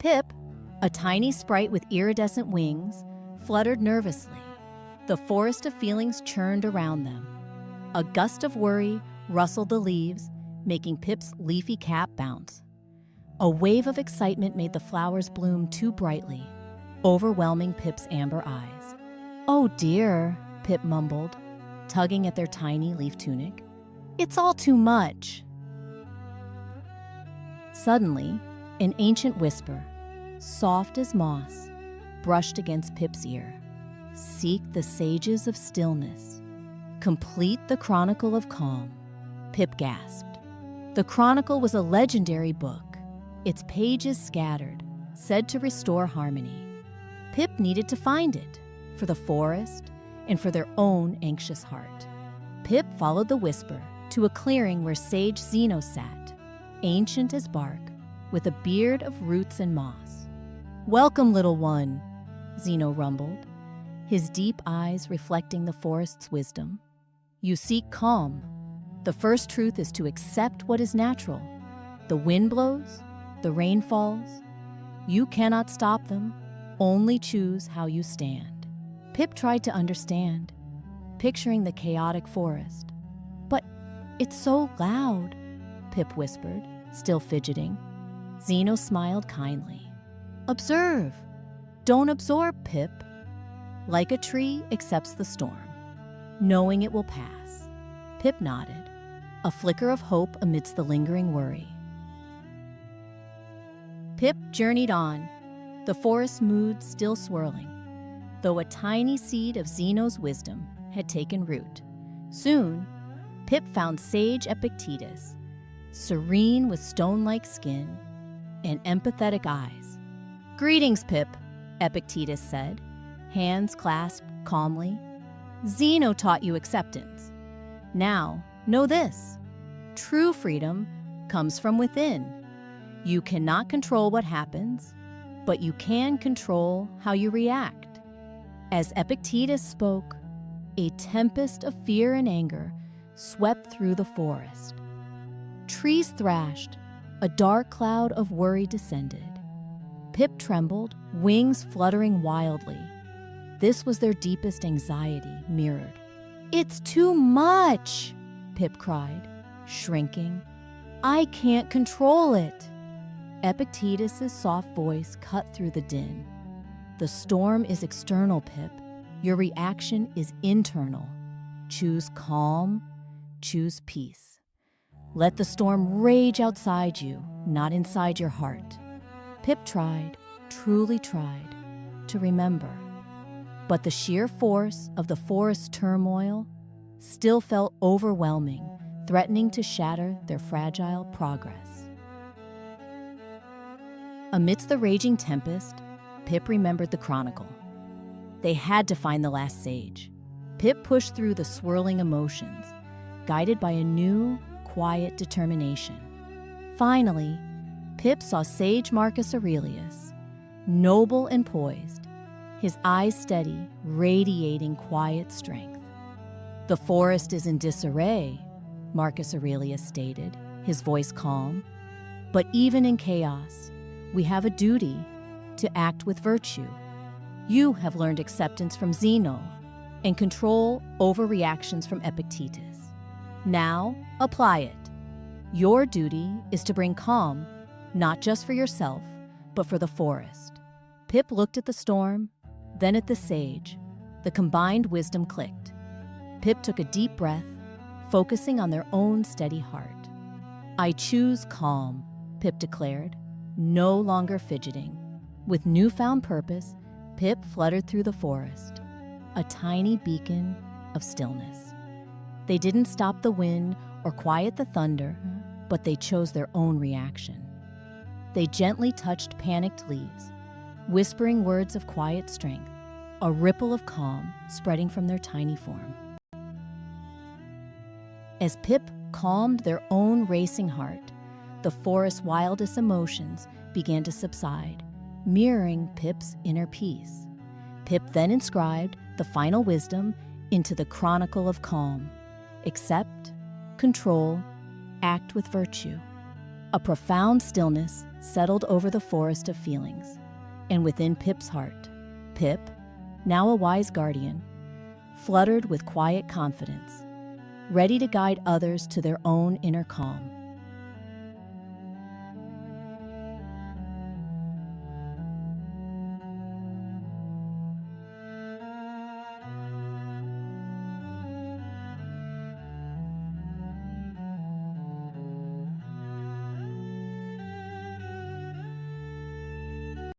Pip, a tiny sprite with iridescent wings, fluttered nervously. The forest of feelings churned around them. A gust of worry rustled the leaves, making Pip's leafy cap bounce. A wave of excitement made the flowers bloom too brightly, overwhelming Pip's amber eyes. "Oh dear," Pip mumbled, tugging at their tiny leaf tunic. "It's all too much." Suddenly, an ancient whisper, soft as moss, brushed against Pip's ear. "Seek the sages of stillness. Complete the Chronicle of Calm." Pip gasped. The Chronicle was a legendary book, its pages scattered, said to restore harmony. Pip needed to find it, for the forest and for their own anxious heart. Pip followed the whisper to a clearing where Sage Zeno sat, ancient as bark, with a beard of roots and moss. "Welcome, little one," Zeno rumbled, his deep eyes reflecting the forest's wisdom. "You seek calm. The first truth is to accept what is natural. The wind blows, the rain falls. You cannot stop them, only choose how you stand." Pip tried to understand, picturing the chaotic forest. "But it's so loud," Pip whispered, still fidgeting. Zeno smiled kindly. "Observe. Don't absorb, Pip. Like a tree accepts the storm, knowing it will pass." Pip nodded, a flicker of hope amidst the lingering worry. Pip journeyed on, the forest mood still swirling, though a tiny seed of Zeno's wisdom had taken root. Soon, Pip found Sage Epictetus, serene with stone-like skin and empathetic eyes. "Greetings, Pip," Epictetus said, hands clasped calmly. "Zeno taught you acceptance. Now, know this. True freedom comes from within. You cannot control what happens, but you can control how you react." As Epictetus spoke, a tempest of fear and anger swept through the forest. Trees thrashed, a dark cloud of worry descended. Pip trembled, wings fluttering wildly. This was their deepest anxiety mirrored. "It's too much," Pip cried, shrinking. "I can't control it." Epictetus' soft voice cut through the din. "The storm is external, Pip. Your reaction is internal. Choose calm, choose peace. Let the storm rage outside you, not inside your heart." Pip tried, truly tried, to remember. But the sheer force of the forest's turmoil still felt overwhelming, threatening to shatter their fragile progress. Amidst the raging tempest, Pip remembered the Chronicle. They had to find the last sage. Pip pushed through the swirling emotions, guided by a new, quiet determination. Finally, Pip saw Sage Marcus Aurelius, noble and poised, his eyes steady, radiating quiet strength. "The forest is in disarray," Marcus Aurelius stated, his voice calm. "But even in chaos, we have a duty to act with virtue. You have learned acceptance from Zeno and control over reactions from Epictetus. Now, apply it. Your duty is to bring calm, not just for yourself, but for the forest." Pip looked at the storm, then at the sage. The combined wisdom clicked. Pip took a deep breath, focusing on their own steady heart. "I choose calm," Pip declared, no longer fidgeting. With newfound purpose, Pip fluttered through the forest, a tiny beacon of stillness. They didn't stop the wind or quiet the thunder, but they chose their own reaction. They gently touched panicked leaves, whispering words of quiet strength, a ripple of calm spreading from their tiny form. As Pip calmed their own racing heart, the forest's wildest emotions began to subside, mirroring Pip's inner peace. Pip then inscribed the final wisdom into the Chronicle of Calm. Accept, control, act with virtue. A profound stillness settled over the forest of feelings, and within Pip's heart, Pip, now a wise guardian, fluttered with quiet confidence, ready to guide others to their own inner calm.